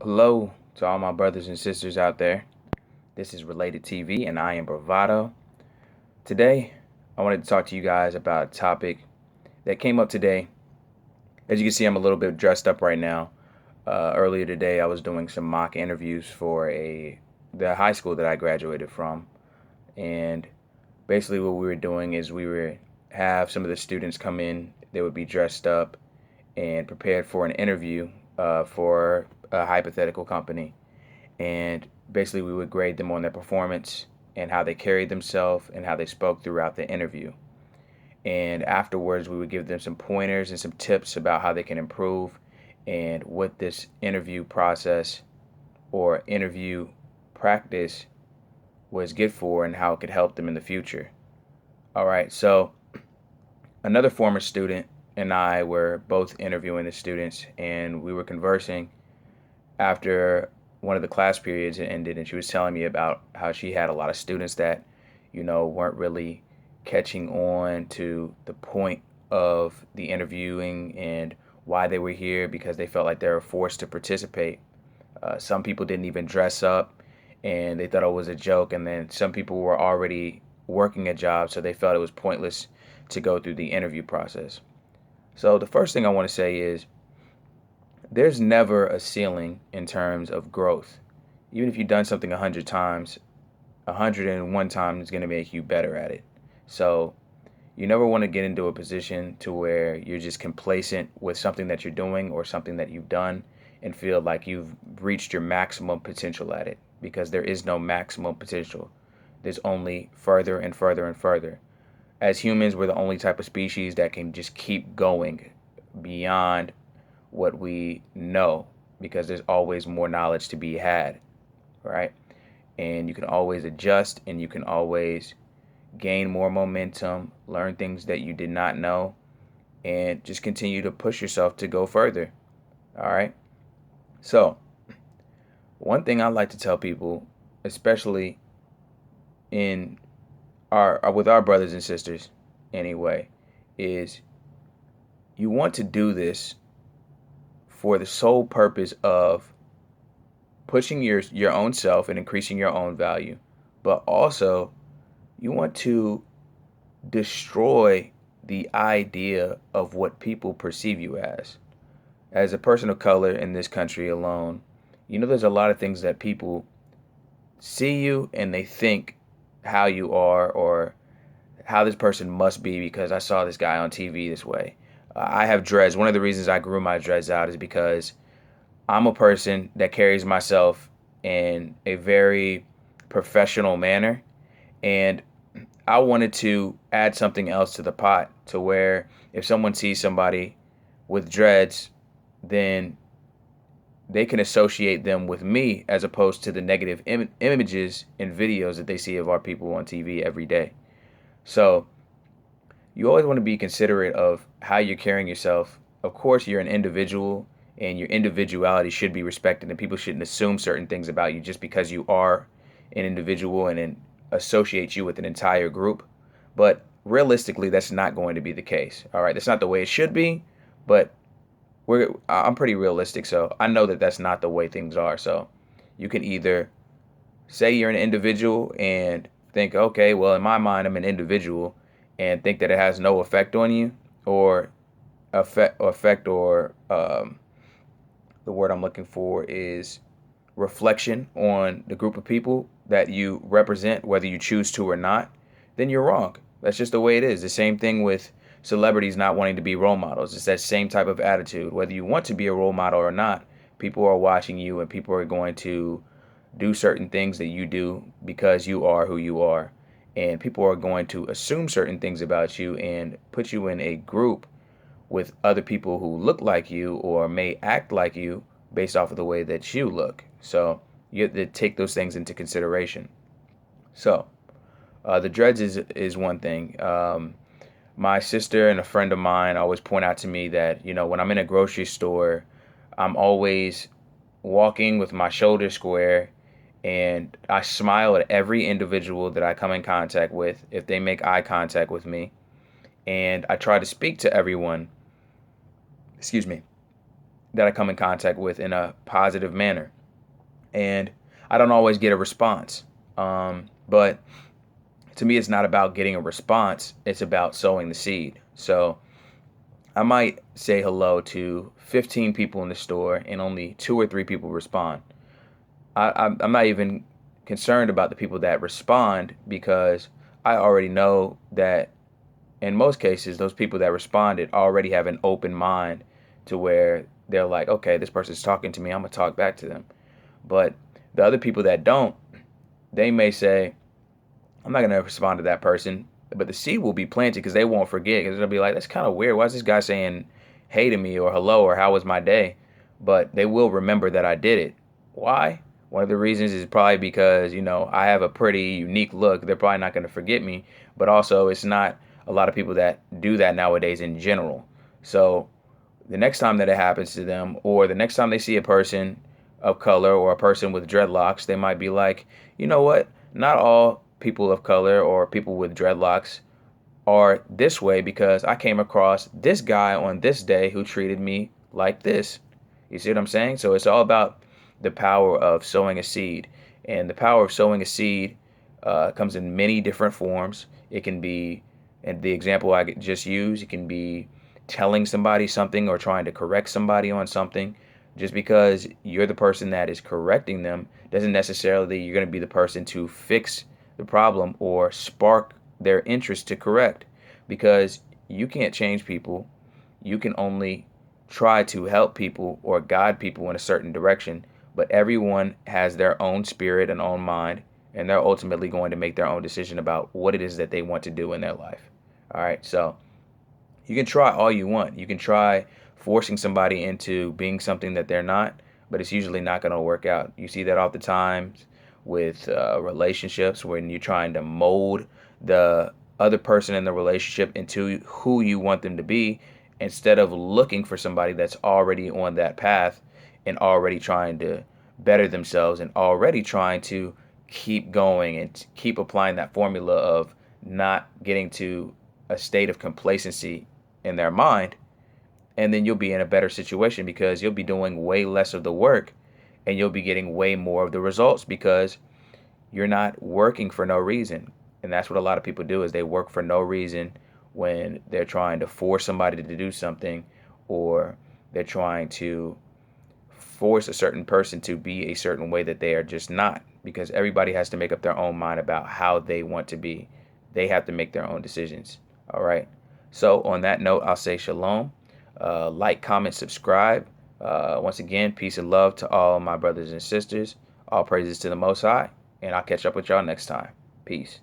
Hello to all my brothers and sisters out there. This is Related TV, and I am Bravado. Today, I wanted to talk to you guys about a topic that came up today. As you can see, I'm a little bit dressed up right now. Earlier today, I was doing some mock interviews for the high school that I graduated from, and basically what we were doing is we were have some of the students come in. They would be dressed up and prepared for an interview for a hypothetical company, and basically we would grade them on their performance and how they carried themselves and how they spoke throughout the interview. And afterwards, we would give them some pointers and some tips about how they can improve and what this interview process or interview practice was good for and how it could help them in the future. All right, so another former student and I were both interviewing the students, and we were conversing after one of the class periods ended, and she was telling me about how she had a lot of students that, weren't really catching on to the point of the interviewing and why they were here because they felt like they were forced to participate. Some people didn't even dress up and they thought it was a joke, and then some people were already working a job, so they felt it was pointless to go through the interview process. So, the first thing I want to say is there's never a ceiling in terms of growth. Even if you've done something 100 times, 101 times is going to make you better at it. So you never want to get into a position to where you're just complacent with something that you're doing or something that you've done and feel like you've reached your maximum potential at it, because there is no maximum potential. There's only further and further and further. As humans, we're the only type of species that can just keep going beyond what we know, because there's always more knowledge to be had, right? And you can always adjust and you can always gain more momentum, learn things that you did not know, and just continue to push yourself to go further. All right. So, one thing I like to tell people, especially in our with our brothers and sisters anyway, is you want to do this for the sole purpose of pushing your own self and increasing your own value, but also you want to destroy the idea of what people perceive you as. As a person of color in this country alone, there's a lot of things that people see you and they think how you are or how this person must be because I saw this guy on TV this way. I have dreads. One of the reasons I grew my dreads out is because I'm a person that carries myself in a very professional manner, and I wanted to add something else to the pot to where if someone sees somebody with dreads, then they can associate them with me as opposed to the negative images and videos that they see of our people on TV every day. So you always want to be considerate of how you're carrying yourself. Of course, you're an individual and your individuality should be respected, and people shouldn't assume certain things about you just because you are an individual and then associate you with an entire group. But realistically, that's not going to be the case. All right, that's not the way it should be, but I'm pretty realistic, so I know that that's not the way things are. So you can either say you're an individual and think, okay, well, in my mind, I'm an individual, and think that it has no effect on you, or the word I'm looking for is reflection on the group of people that you represent, whether you choose to or not, then you're wrong. That's just the way it is. The same thing with celebrities not wanting to be role models. It's that same type of attitude. Whether you want to be a role model or not, people are watching you and people are going to do certain things that you do because you are who you are. And people are going to assume certain things about you and put you in a group with other people who look like you or may act like you based off of the way that you look. So you have to take those things into consideration. So the dreads is one thing. My sister and a friend of mine always point out to me that when I'm in a grocery store, I'm always walking with my shoulders square, and I smile at every individual that I come in contact with if they make eye contact with me, and I try to speak to everyone, excuse me, that I come in contact with in a positive manner. And I don't always get a response. But to me, it's not about getting a response, it's about sowing the seed. So I might say hello to 15 people in the store and only 2 or 3 people respond. I'm not even concerned about the people that respond because I already know that in most cases, those people that responded already have an open mind to where they're like, okay, this person's talking to me, I'm going to talk back to them. But the other people that don't, they may say, I'm not going to respond to that person, but the seed will be planted because they won't forget. Because they'll be like, that's kind of weird. Why is this guy saying hey to me or hello or how was my day? But they will remember that I did it. Why? One of the reasons is probably because, I have a pretty unique look. They're probably not going to forget me. But also, it's not a lot of people that do that nowadays in general. So the next time that it happens to them, or the next time they see a person of color or a person with dreadlocks, they might be like, you know what? Not all people of color or people with dreadlocks are this way because I came across this guy on this day who treated me like this. You see what I'm saying? So it's all about the power of sowing a seed. And the power of sowing a seed comes in many different forms. It can be, and the example I just used, it can be telling somebody something or trying to correct somebody on something. Just because you're the person that is correcting them doesn't necessarily you're going to be the person to fix the problem or spark their interest to correct, because you can't change people. You can only try to help people or guide people in a certain direction, but everyone has their own spirit and own mind, and they're ultimately going to make their own decision about what it is that they want to do in their life. All right, so you can try all you want. You can try forcing somebody into being something that they're not, but it's usually not going to work out. You see that all the times with relationships when you're trying to mold the other person in the relationship into who you want them to be instead of looking for somebody that's already on that path and already trying to better themselves and already trying to keep going and keep applying that formula of not getting to a state of complacency in their mind. And then you'll be in a better situation because you'll be doing way less of the work and you'll be getting way more of the results because you're not working for no reason. And that's what a lot of people do, is they work for no reason when they're trying to force somebody to do something, or they're trying to force a certain person to be a certain way that they are just not, because everybody has to make up their own mind about how they want to be. They have to make their own decisions. All right. So on that note, I'll say shalom. Like, comment, subscribe. Once again, peace and love to all my brothers and sisters. All praises to the Most High. And I'll catch up with y'all next time. Peace.